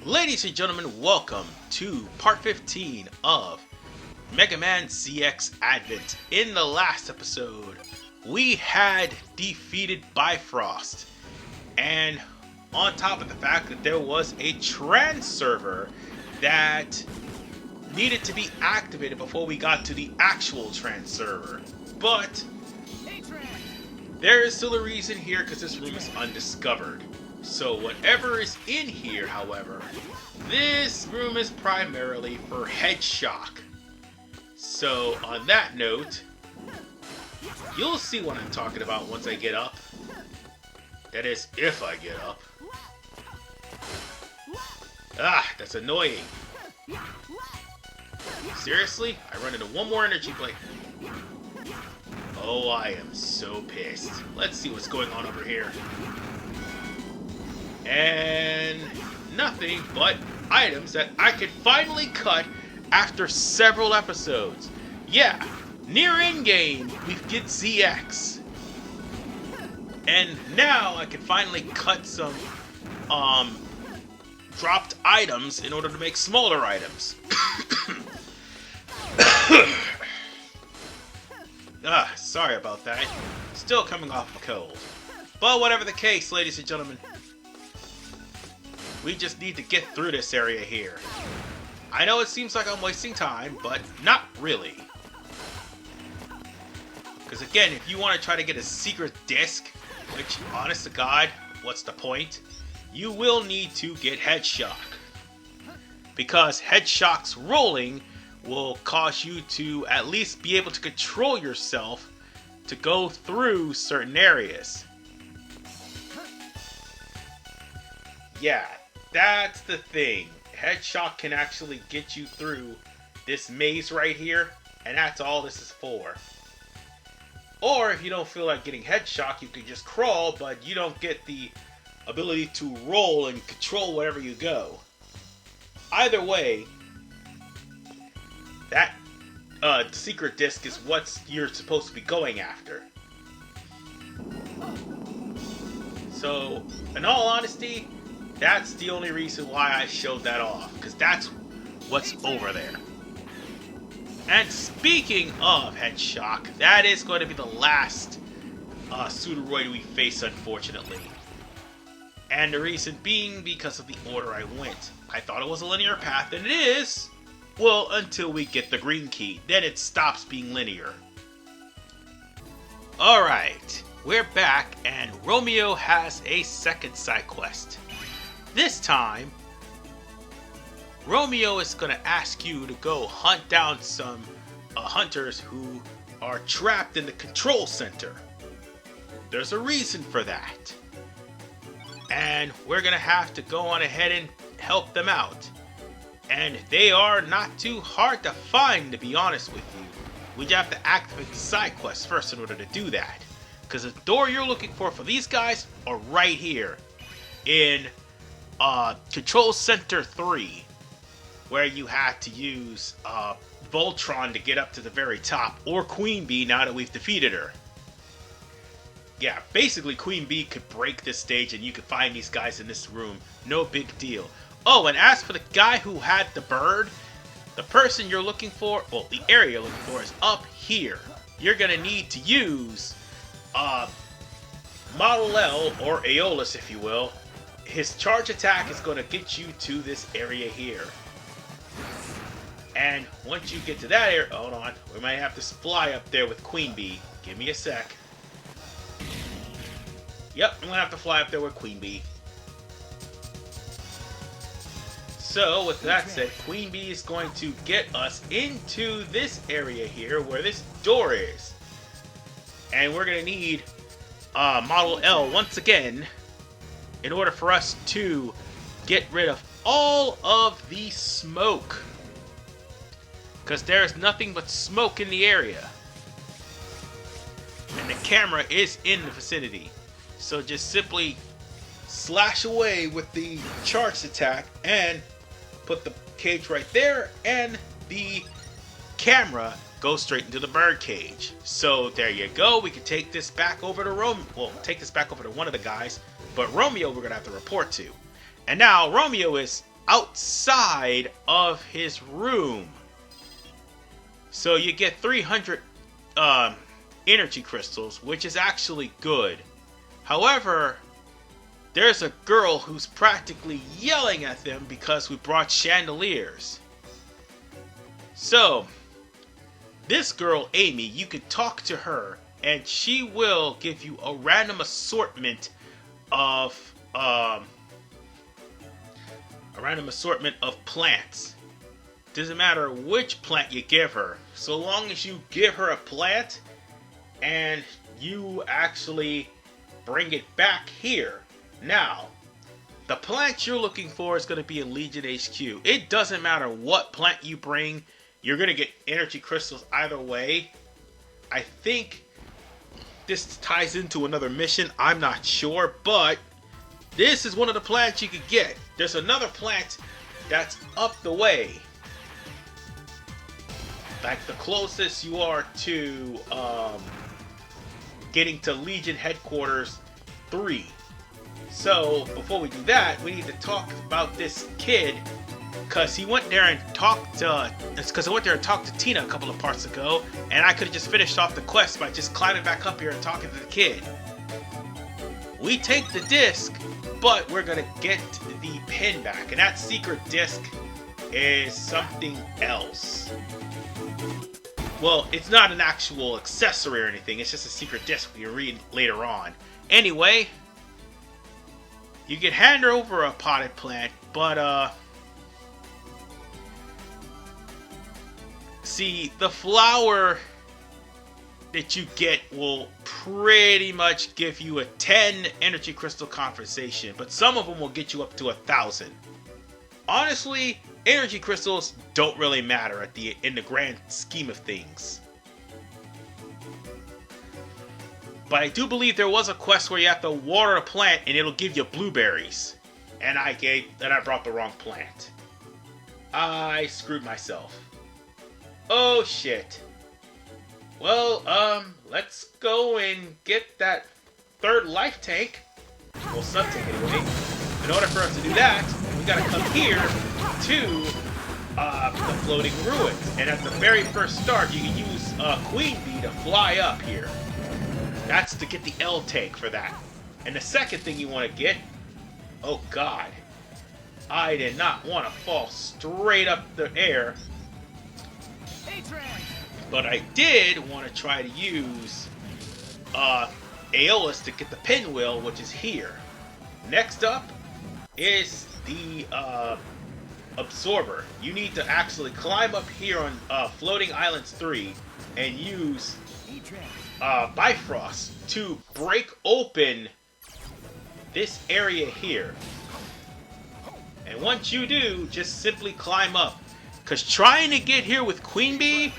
Ladies and gentlemen, welcome to part 15 of Mega Man ZX Advent. In the last episode, we had defeated Bifrost, and on top of the fact that there was a trans server that needed to be activated before we got to the actual trans server. But there is still a reason here because this room is undiscovered. So whatever is in here, however, this room is primarily for head shock. So on that note, you'll see what I'm talking about once I get up. That is, if I get up. Ah, that's annoying. Seriously? I run into one more energy blade. Oh, I am so pissed. Let's see what's going on over here. And nothing but items that I could finally cut after several episodes. Yeah, near in-game, we get ZX. And now I can finally cut some dropped items in order to make smaller items. Sorry about that. Still coming off a cold. But whatever the case, ladies and gentlemen, we just need to get through this area here. I know it seems like I'm wasting time, but not really. Because again, if you want to try to get a secret disc, which, honest to God, what's the point? You will need to get head shock. Because head shock's rolling will cause you to at least be able to control yourself to go through certain areas. Yeah, that's the thing. Head shock can actually get you through this maze right here, and that's all this is for. Or if you don't feel like getting head shock, you can just crawl, but you don't get the ability to roll and control wherever you go. Either way, that secret disc is what you're supposed to be going after. So, in all honesty, that's the only reason why I showed that off, because that's what's over there. And speaking of head shock, that is going to be the last Pseudoroid we face, unfortunately. And the reason being because of the order I went. I thought it was a linear path, and it is. Well, until we get the green key. Then it stops being linear. Alright, we're back, and Romeo has a second side quest. This time, Romeo is going to ask you to go hunt down some hunters who are trapped in the control center. There's a reason for that. And we're going to have to go on ahead and help them out. And they are not too hard to find, to be honest with you. We just have to activate the side quest first in order to do that. Because the door you're looking for these guys are right here in Control Center 3, where you had to use Voltron to get up to the very top, or Queen Bee now that we've defeated her. Yeah, basically Queen Bee could break this stage and you could find these guys in this room. No big deal. Oh, and as for the guy who had the bird, the person you're looking for, well, the area you're looking for is up here. You're going to need to use Model L, or Aeolus if you will. His charge attack is going to get you to this area here. And once you get to that area, hold on, we might have to fly up there with Queen Bee. Give me a sec. Yep, I'm going to have to fly up there with Queen Bee. So, with that said, Queen Bee is going to get us into this area here where this door is. And we're going to need Model L once again in order for us to get rid of all of the smoke. Because there's nothing but smoke in the area. And the camera is in the vicinity. So just simply slash away with the charged attack and put the cage right there, and the camera goes straight into the bird cage. So there you go. We can take this back over to Romeo. Well, take this back over to one of the guys, but Romeo we're gonna have to report to. And now Romeo is outside of his room. So you get 300 energy crystals, which is actually good. However, there's a girl who's practically yelling at them because we brought chandeliers. So, this girl, Amy, you can talk to her, and she will give you a random assortment of plants. Doesn't matter which plant you give her, so long as you give her a plant and you actually bring it back here. Now, the plant you're looking for is going to be in Legion HQ. It doesn't matter what plant you bring, you're going to get energy crystals either way. I think this ties into another mission, I'm not sure, but this is one of the plants you could get. There's another plant that's up the way. Like the closest you are to getting to Legion Headquarters 3. So, before we do that, we need to talk about this kid, because he went there and talked to... It's because I went there and talked to Tina a couple of parts ago, and I could have just finished off the quest by just climbing back up here and talking to the kid. We take the disc, but we're going to get the pin back, and that secret disc is something else. Well, it's not an actual accessory or anything, it's just a secret disc we can read later on. Anyway, you can hand her over a potted plant, but see, the flower that you get will pretty much give you a 10 energy crystal compensation, but some of them will get you up to 1,000. Honestly, energy crystals don't really matter in the grand scheme of things. But I do believe there was a quest where you have to water a plant and it'll give you blueberries. And I brought the wrong plant. I screwed myself. Oh shit. Well, let's go and get that third life tank. Well, sub tank anyway. In order for us to do that, we gotta come here to the floating ruins. And at the very first start, you can use Queen Bee to fly up here. That's to get the L tank for that. And the second thing you want to get... Oh god. I did not want to fall straight up the air. But I did want to try to use Aeolus to get the pinwheel, which is here. Next up is the Absorber. You need to actually climb up here on Floating Islands 3 and use Bifrost to break open this area here. And once you do, just simply climb up. Because trying to get here with Queen Bee,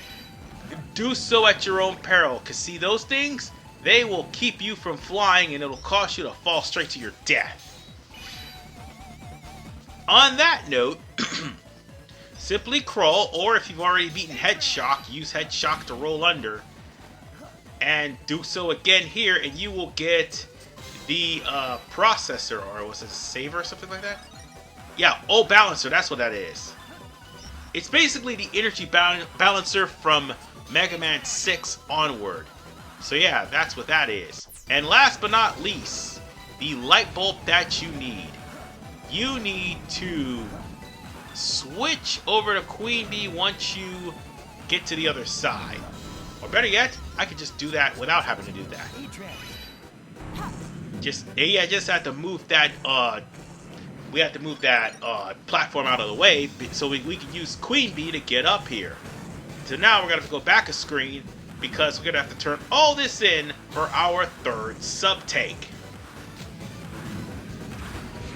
do so at your own peril. Because see, those things, they will keep you from flying and it'll cause you to fall straight to your death. On that note, simply crawl, or if you've already beaten Head Shock, use Head Shock to roll under. And do so again here, and you will get the processor, or was it a saver or something like that? Yeah, balancer, that's what that is. It's basically the energy balancer from Mega Man 6 onward. So yeah, that's what that is. And last but not least, the light bulb that you need. You need to switch over to Queen Bee once you get to the other side. Or better yet, I could just do that without having to do that. Just have to move that, we have to move that platform out of the way so we can use Queen Bee to get up here. So now we're going to have to go back a screen because we're going to have to turn all this in for our third sub-tank.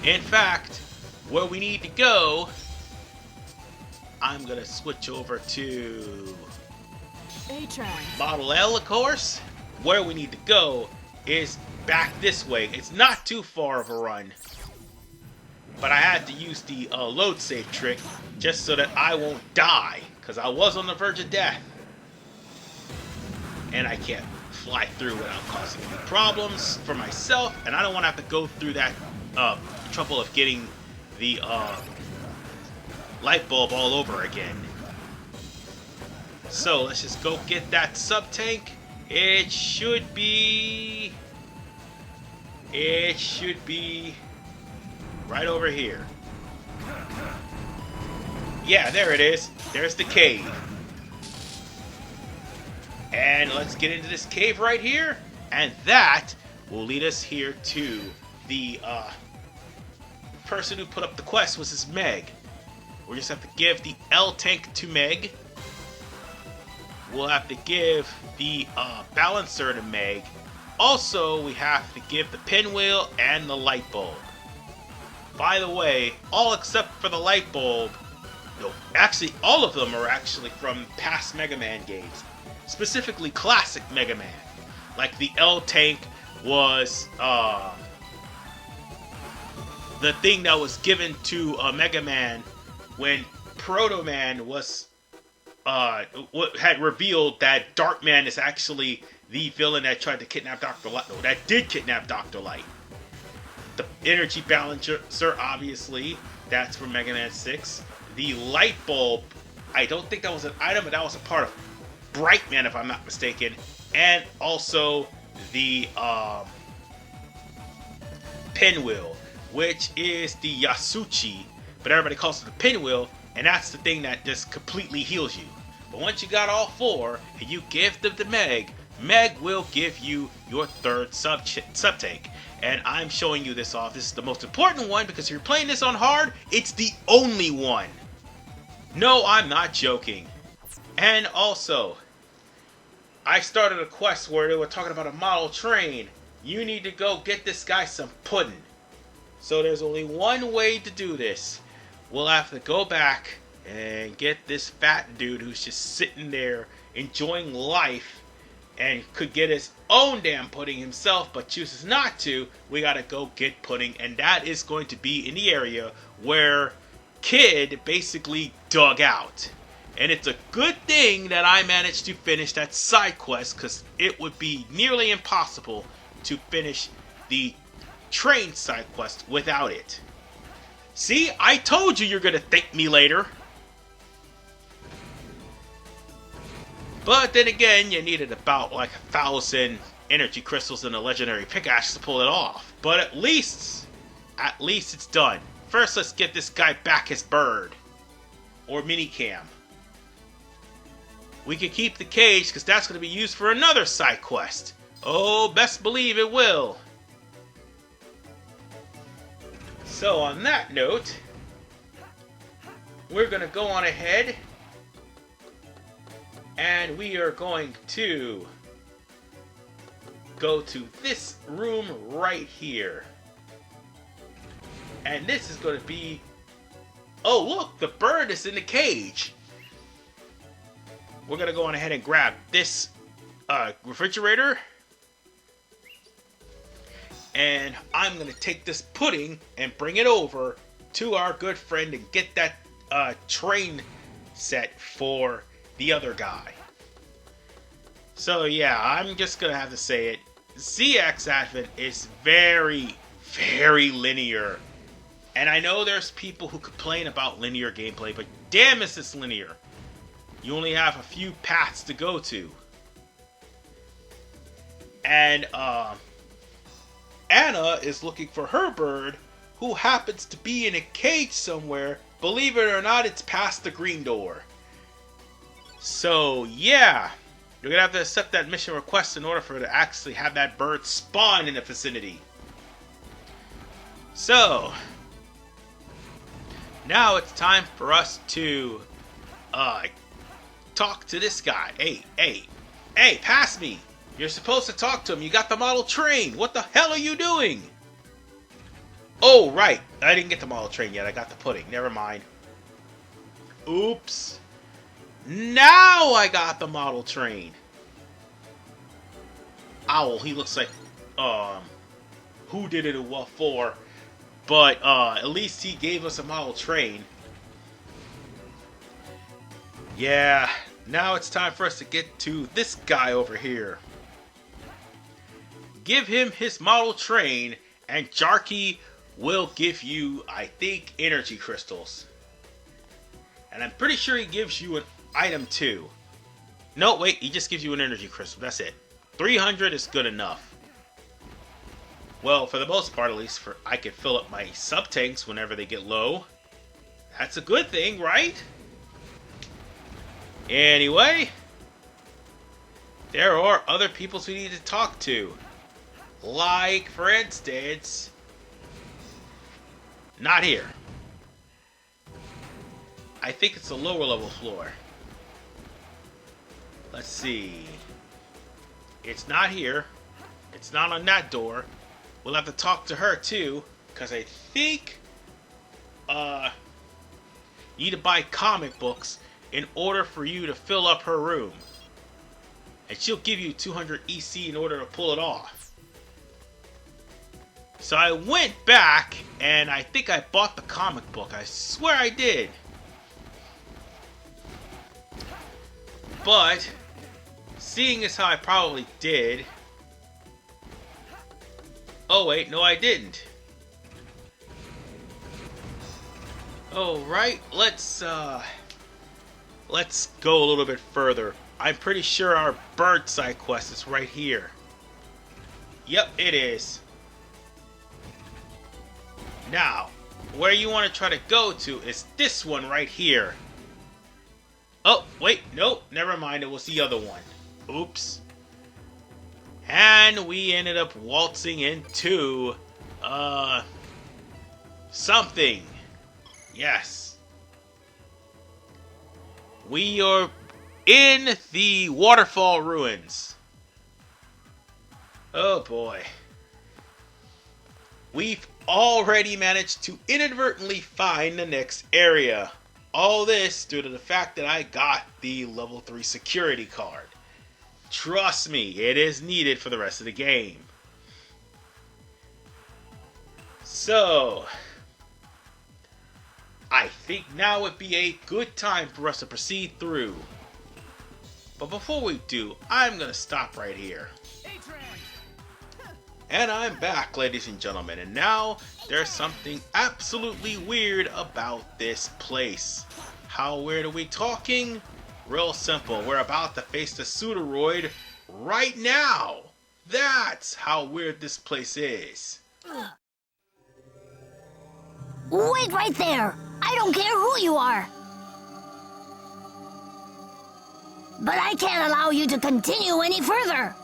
In fact, where we need to go, I'm going to switch over to Model L, of course. Where we need to go is back this way. It's not too far of a run. But I had to use the load save trick just so that I won't die. Because I was on the verge of death. And I can't fly through without causing any problems for myself. And I don't want to have to go through that trouble of getting the light bulb all over again. So let's just go get that sub-tank. It should be right over here. Yeah, there it is. There's the cave. And let's get into this cave right here. And that will lead us here to the person who put up the quest, was this Meg. We'll just have to give the L tank to Meg. We'll have to give the balancer to Meg. Also, we have to give the pinwheel and the light bulb. By the way, all except for the light bulb, no, actually all of them are actually from past Mega Man games. Specifically classic Mega Man. Like the L tank was the thing that was given to Mega Man when Proto Man was had revealed that Dark Man is actually the villain that tried to kidnap Dr. Light. No, that did kidnap Dr. Light. The energy balancer, obviously, that's from Mega Man 6. The light bulb, I don't think that was an item, but that was a part of Bright Man, if I'm not mistaken. And also the pinwheel, which is the Yasuchi, but everybody calls it the pinwheel, and that's the thing that just completely heals you. But once you got all four, and you give them to Meg, Meg will give you your third sub-tank. And I'm showing you this off. This is the most important one, because if you're playing this on hard, it's the only one. No, I'm not joking. And also, I started a quest where they were talking about a model train. You need to go get this guy some pudding. So there's only one way to do this. We'll have to go back and get this fat dude who's just sitting there enjoying life and could get his own damn pudding himself, but chooses not to. We gotta go get pudding, and that is going to be in the area where Kid basically dug out. And it's a good thing that I managed to finish that side quest, because it would be nearly impossible to finish the train side quest without it. See, I told you you're gonna thank me later. But then again, you needed about like 1,000 energy crystals and a legendary pickaxe to pull it off. But at least it's done. First, let's get this guy back his bird. Or minicam. We can keep the cage, because that's going to be used for another side quest. Oh, best believe it will. So on that note, we're going to go on ahead. And we are going to go to this room right here. And this is going to be... Oh, look! The bird is in the cage! We're going to go on ahead and grab this refrigerator. And I'm going to take this pudding and bring it over to our good friend and get that train set for the other guy. So yeah, I'm just gonna have to say it. ZX Advent is very, very linear. And I know there's people who complain about linear gameplay, but damn is this linear. You only have a few paths to go to. And Anna is looking for her bird, who happens to be in a cage somewhere. Believe it or not, it's past the green door. So, yeah, you're going to have to accept that mission request in order for her to actually have that bird spawn in the vicinity. So, now it's time for us to talk to this guy. Hey, pass me. You're supposed to talk to him. You got the model train. What the hell are you doing? Oh, right. I didn't get the model train yet. I got the pudding. Never mind. Oops. Now I got the model train. Owl, he looks like who did it what for? But at least he gave us a model train. Yeah, now it's time for us to get to this guy over here. Give him his model train, and Jarky will give you, I think, energy crystals. And I'm pretty sure he gives you an item too. No, wait, he just gives you an energy crystal. That's it. 300 is good enough. Well, for the most part, at least, I can fill up my sub-tanks whenever they get low. That's a good thing, right? Anyway, there are other people we need to talk to. Like, for instance, not here. I think it's a lower level floor. Let's see. It's not here. It's not on that door. We'll have to talk to her too, because I think you need to buy comic books in order for you to fill up her room. And she'll give you 200 EC in order to pull it off. So I went back and I think I bought the comic book. I swear I did. But seeing as how I probably did. Oh wait, no I didn't. Oh right, let's go a little bit further. I'm pretty sure our bird side quest is right here. Yep, it is. Now, where you want to try to go to is this one right here. Oh, wait, nope, never mind, it was the other one. Oops. And we ended up waltzing into, something. Yes. We are in the waterfall ruins. Oh boy. We've already managed to inadvertently find the next area. All this due to the fact that I got the level 3 security card. Trust me, it is needed for the rest of the game. So, I think now would be a good time for us to proceed through. But before we do, I'm going to stop right here. And I'm back, ladies and gentlemen, and now there's something absolutely weird about this place. How weird are we talking? Real simple, we're about to face the Pseudoroid right now. That's how weird this place is. Wait right there! I don't care who you are! But I can't allow you to continue any further!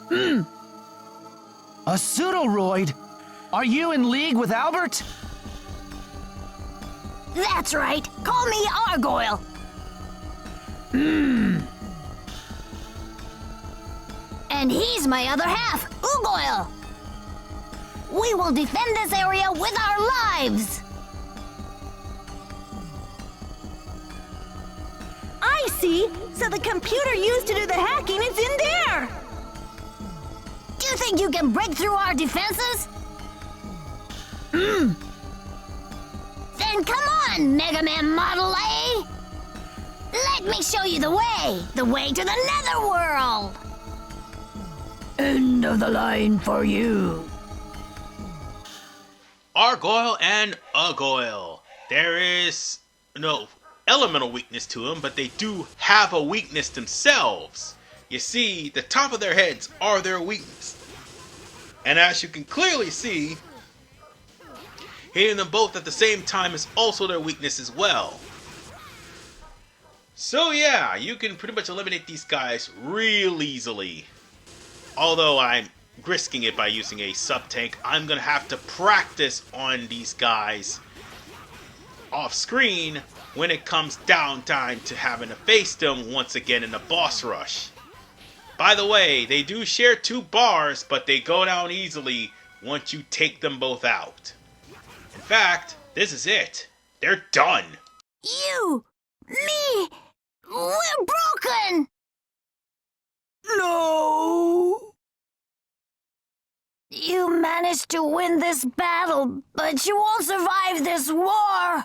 A Pseudoroid? Are you in league with Albert? That's right! Call me Argoyle! And he's my other half, Ugoyle! We will defend this area with our lives! I see! So the computer used to do the hacking is in there! Do you think you can break through our defenses? Then come on, Mega Man Model A! Let me show you the way to the Netherworld! End of the line for you. Argoyle and Ugoyle. There is no elemental weakness to them, but they do have a weakness themselves. You see, the top of their heads are their weakness. And as you can clearly see, hitting them both at the same time is also their weakness as well. So yeah, you can pretty much eliminate these guys real easily. Although I'm risking it by using a sub-tank, I'm going to have to practice on these guys off screen when it comes down time to having to face them once again in the boss rush. By the way, they do share 2 bars, but they go down easily once you take them both out. In fact, this is it. They're done. You! Me! We're broken! No! You managed to win this battle, but you won't survive this war!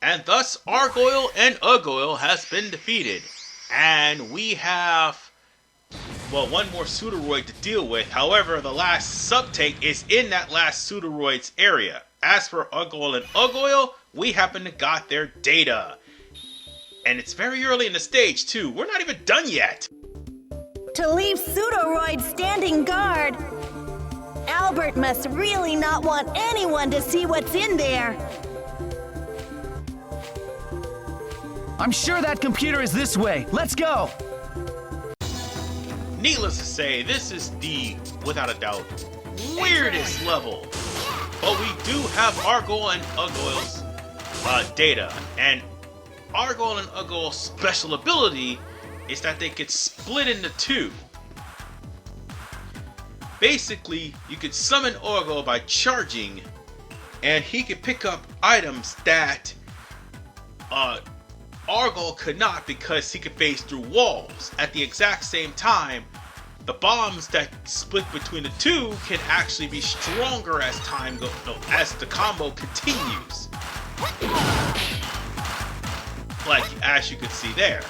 And thus, Argoyle and Ugoyle has been defeated. And we have one more Pseudoroid to deal with. However, the last sub-tank is in that last Pseudoroids area. As for Argoyle and Ugoyle, we happen to got their data. And it's very early in the stage too. We're not even done yet. To leave Pseudoroid standing guard. Albert must really not want anyone to see what's in there. I'm sure that computer is this way. Let's go! Needless to say, this is the, without a doubt, weirdest level. But we do have Argoyle and Ugoyle's data. And Argoyle and Ugoyle's special ability is that they could split into two. Basically, you could summon Argoyle by charging, and he could pick up items that Argoyle could not because he could phase through walls. At the exact same time, the bombs that split between the two can actually be stronger as time goes, as the combo continues. Like as you could see there.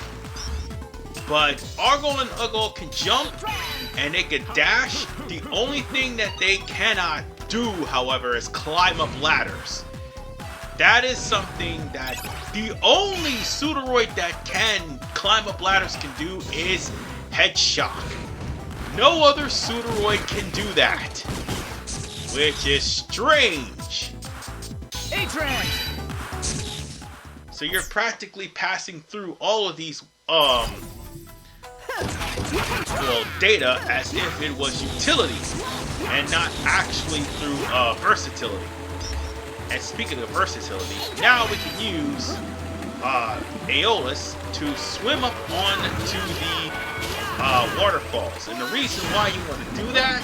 But Argoyle and Ugoyle can jump and they can dash. The only thing that they cannot do, however, is climb up ladders. That is something that the only Pseudoroid that can climb up ladders can do is head shock. No other Pseudoroid can do that, which is strange. A-Train! So you're practically passing through all of these data as if it was utility and not actually through versatility. And speaking of versatility, now we can use Aeolus to swim up onto the waterfalls. And the reason why you want to do that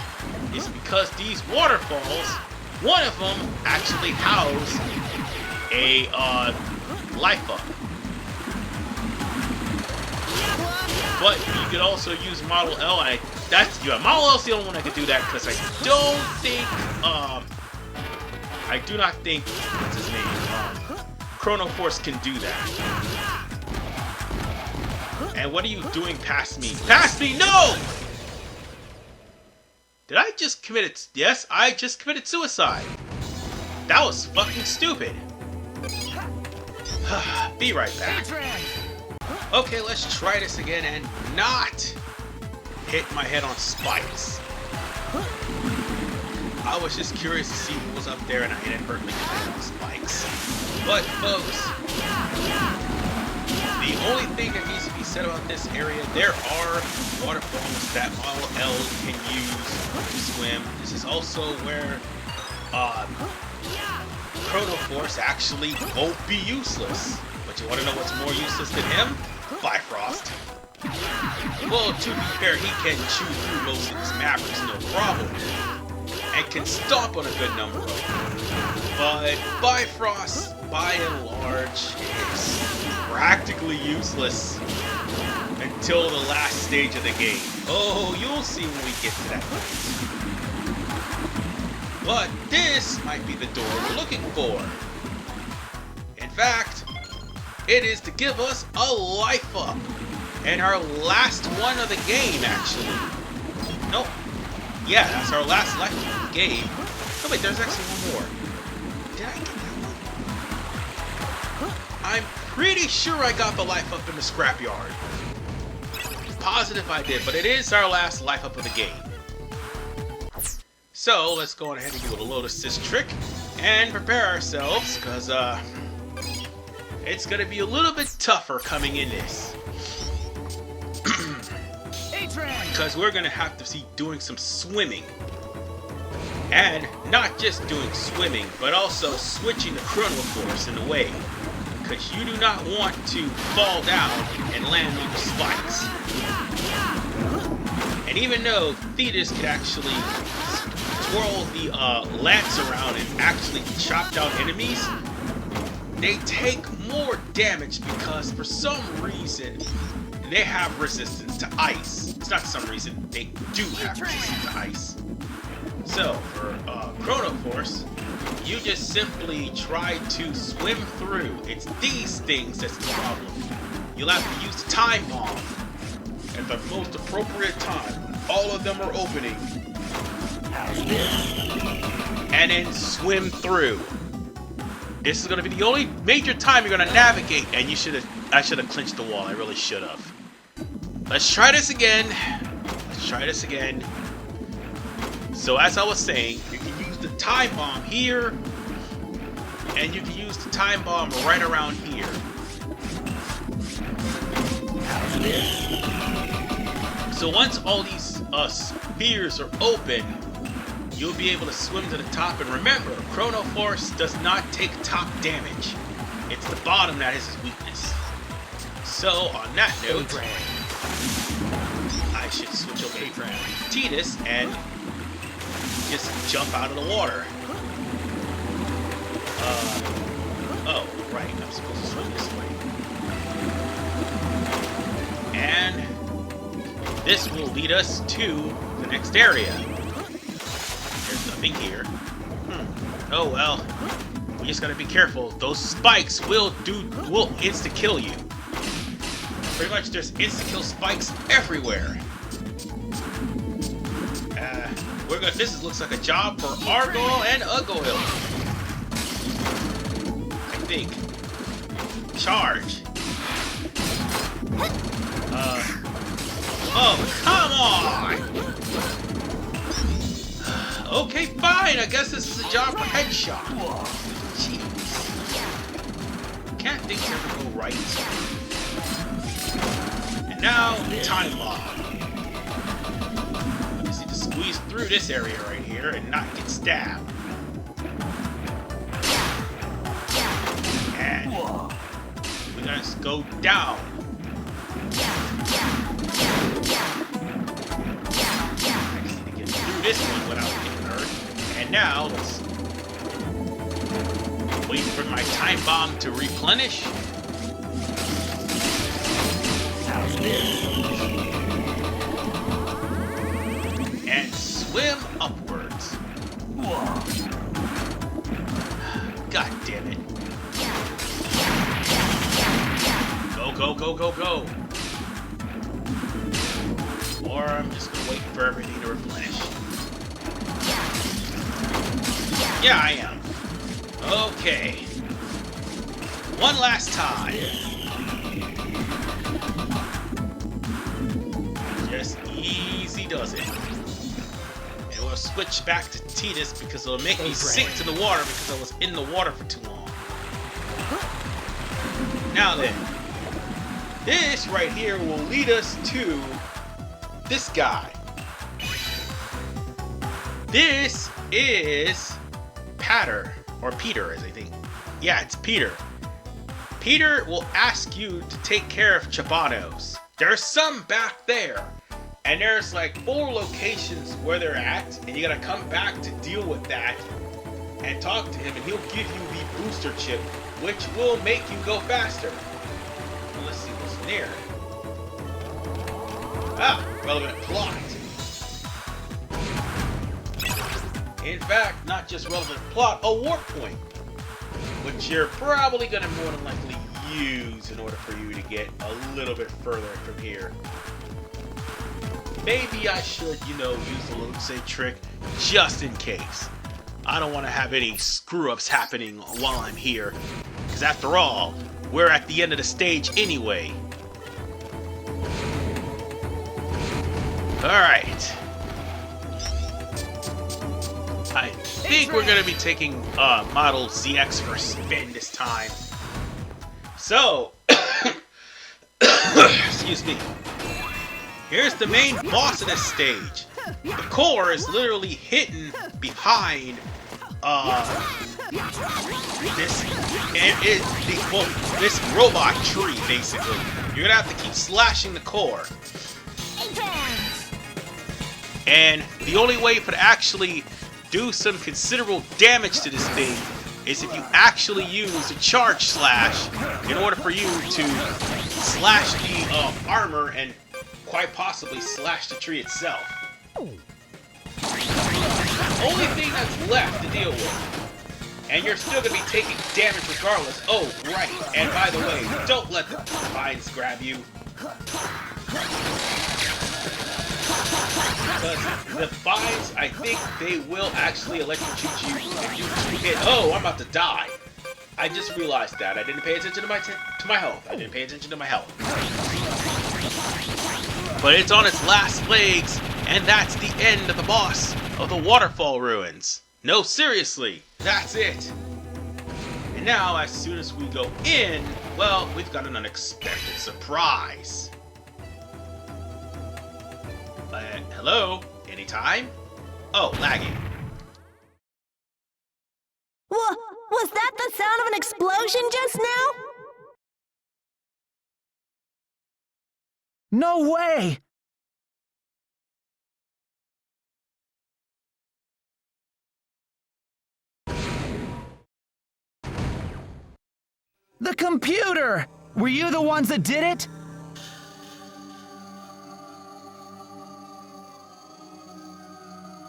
is because these waterfalls, one of them actually house a life up. But you could also use Model L. Model L's the only one that could do that because I do not think, what's his name? Chrono Force can do that. And what are you doing past me? Past me, no! Did I just commit it? Yes, I just committed suicide. That was fucking stupid. Be right back. Okay, let's try this again and not hit my head on spikes. I was just curious to see what was up there and I inadvertently hit my head on spikes. But folks, the only thing that needs to be said about this area, there are waterfalls that Model L can use to swim. This is also where Chrono Force actually won't be useless. But you want to know what's more useless than him? Bifrost. Well, to be fair, he can chew through most of his mappers, no problem. And can stomp on a good number of them. But Bifrost, by and large, is practically useless until the last stage of the game. Oh, you'll see when we get to that point. But this might be the door we're looking for. In fact, it is to give us a life up. And our last one of the game, actually. Nope. Yeah, that's our last life up of the game. Oh wait, there's actually one more. Did I get that one? I'm pretty sure I got the life up in the scrapyard. Positive I did, but it is our last life up of the game. So, let's go on ahead and do a Lotus Assist trick and prepare ourselves, because it's going to be a little bit tougher coming in this. Because we're going to have to see doing some swimming. And not just doing swimming, but also switching the Chrono Force in a way. Because you do not want to fall down and land on the spikes. And even though Thetis could actually twirl the lance around and actually chop down enemies, they take more damage because for some reason they have resistance to ice. It's not some reason, they do have resistance to ice. So for Chrono Force, you just simply try to swim through. It's these things that's the problem. You'll have to use Time Bomb at the most appropriate time. All of them are opening. And then swim through. This is going to be the only major time you're going to navigate. And I should have clinched the wall. I really should have. Let's try this again. So as I was saying, you can use the time bomb here. And you can use the time bomb right around here. So once all these spheres are open, you'll be able to swim to the top. And remember, Chrono Force does not take top damage. It's the bottom that is his weakness. So on that note, I should switch over to Tidus and just jump out of the water. Oh, right, I'm supposed to swim this way. And this will lead us to the next area. There's nothing here. Oh well, we just gotta be careful. Those spikes will insta-kill you. Pretty much there's insta-kill spikes everywhere. This looks like a job for Argoyle and Ugoyle. I think. Charge. Oh, come on! Okay, fine. I guess this is a job for headshot. Jeez. Can't things ever go right? And now, time bomb. I just need to squeeze through this area right here and not get stabbed. And we gotta go down. This one without getting hurt. And now, let's wait for my time bomb to replenish. And swim upwards. God damn it. Go, go, go, go, go. Or I'm just gonna wait for everything to replenish. Yeah, I am. Okay. One last time. Just easy does it. And we'll switch back to Tidus because it'll make me sink to the water because I was in the water for too long. Now then, this right here will lead us to this guy. This is Peter, as I think. Yeah, it's Peter. Peter will ask you to take care of Chabanos. There's some back there. And there's like 4 locations where they're at. And you gotta come back to deal with that. And talk to him. And he'll give you the booster chip. Which will make you go faster. Well, let's see what's near. Ah, relevant plot. In fact, not just relevant plot, a warp point, which you're probably going to more than likely use in order for you to get a little bit further from here. Maybe I should, use a little save trick just in case. I don't want to have any screw-ups happening while I'm here, because after all, we're at the end of the stage anyway. Alright. I think we're going to be taking Model ZX for a spin this time. So, excuse me. Here's the main boss of this stage. The core is literally hidden behind this robot tree, basically. You're going to have to keep slashing the core. And the only way for it to actually do some considerable damage to this thing is if you actually use a charge slash in order for you to slash the armor and quite possibly slash the tree itself. Only thing that's left to deal with. And you're still going to be taking damage regardless. Oh, right. And by the way, don't let the vines grab you. Because the vines, I think they will actually electrocute you if you hit. Oh, I'm about to die. I just realized that. I didn't pay attention to my health. I didn't pay attention to my health. But it's on its last legs, and that's the end of the boss of the Waterfall Ruins. No, seriously, that's it. And now, as soon as we go in, well, we've got an unexpected surprise. Hello? Anytime? Oh, lagging. Was that the sound of an explosion just now? No way! The computer! Were you the ones that did it?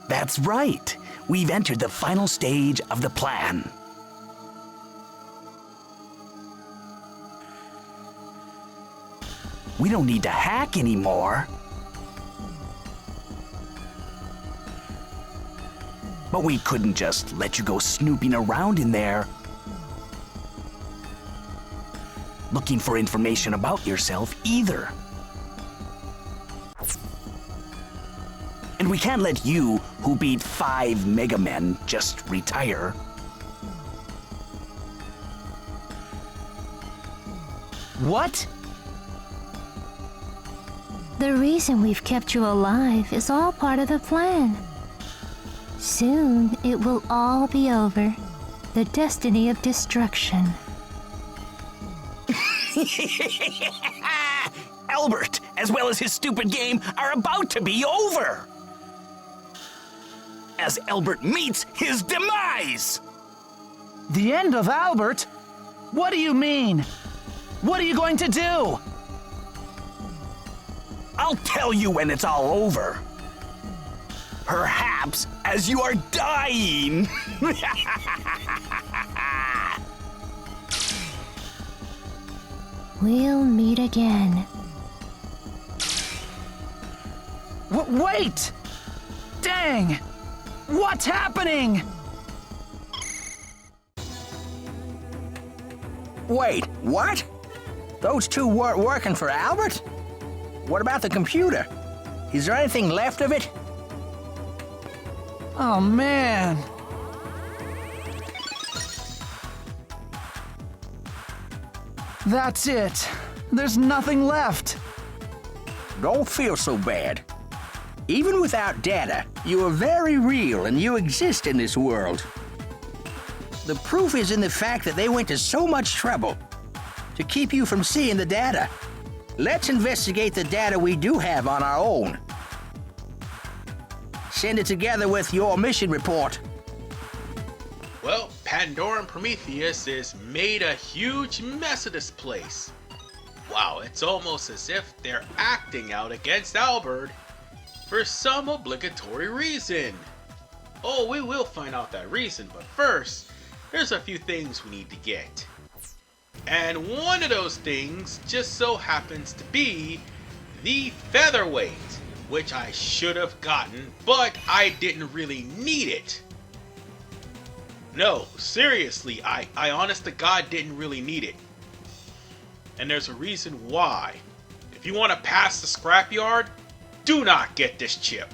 That's right. We've entered the final stage of the plan. We don't need to hack anymore. But we couldn't just let you go snooping around in there, looking for information about yourself either. And we can't let you, who beat 5 Mega Men, just retire. What? The reason we've kept you alive is all part of the plan. Soon it will all be over. The destiny of destruction. Albert, as well as his stupid game, are about to be over. As Albert meets his demise. The end of Albert? What do you mean? What are you going to do? I'll tell you when it's all over. Perhaps as you are dying. We'll meet again. Wait! Dang! What's happening? Wait, what? Those two weren't working for Albert? What about the computer? Is there anything left of it? Oh, man. That's it. There's nothing left. Don't feel so bad. Even without data, you are very real and you exist in this world. The proof is in the fact that they went to so much trouble to keep you from seeing the data. Let's investigate the data we do have on our own. Send it together with your mission report. Well, Pandora and Prometheus has made a huge mess of this place. Wow, it's almost as if they're acting out against Albert for some obligatory reason. Oh, we will find out that reason, but first, there's a few things we need to get. And one of those things just so happens to be the featherweight, which I should have gotten, but I didn't really need it. No, seriously, I honest to God didn't really need it. And there's a reason why. If you want to pass the scrapyard, do not get this chip.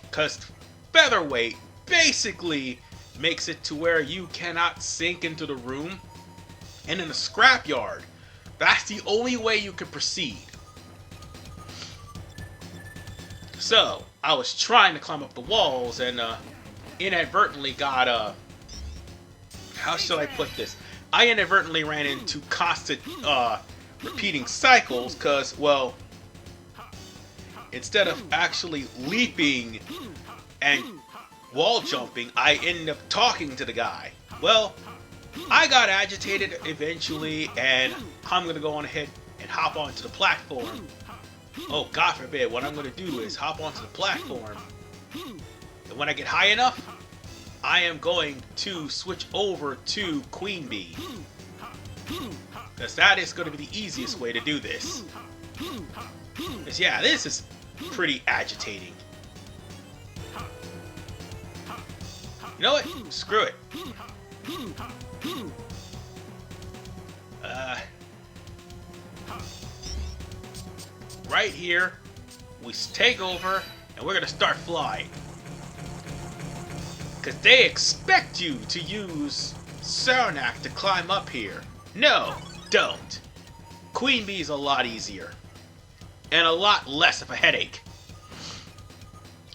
Because featherweight basically makes it to where you cannot sink into the room. And in the scrapyard, that's the only way you can proceed. So, I was trying to climb up the walls and inadvertently got how shall I put this? I inadvertently ran into constant repeating cycles because, well, instead of actually leaping and wall jumping, I ended up talking to the guy. Well, I got agitated eventually, and I'm gonna go on ahead and hop onto the platform. Oh, God forbid, what I'm gonna do is hop onto the platform, and when I get high enough, I am going to switch over to Queen Bee, because that is going to be the easiest way to do this. 'Cause yeah, this is pretty agitating. You know what? Screw it. Right here, we take over, and we're gonna start flying. Because they expect you to use Saranac to climb up here. No, don't. Queen Bee's a lot easier. And a lot less of a headache.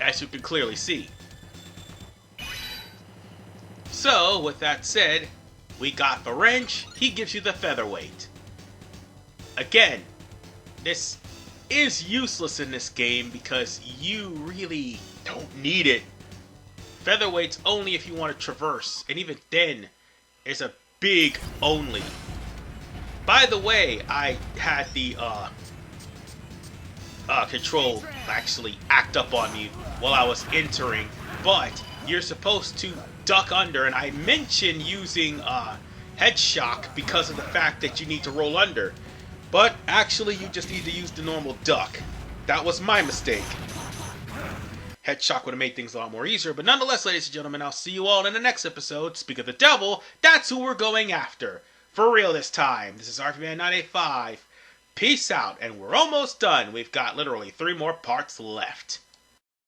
As you can clearly see. So, with that said, we got the wrench. He gives you the featherweight. Again, this is useless in this game because you really don't need it. Featherweight's only if you want to traverse, and even then, it's a big only. By the way, I had the control actually act up on me while I was entering, but you're supposed to duck under, and I mentioned using head shock because of the fact that you need to roll under, but actually you just need to use the normal duck. That was my mistake. Head shock would have made things a lot more easier, but nonetheless, ladies and gentlemen, I'll see you all in the next episode. Speak of the devil, that's who we're going after. For real this time. This is RPman985. Peace out, and we're almost done. We've got literally 3 more parts left.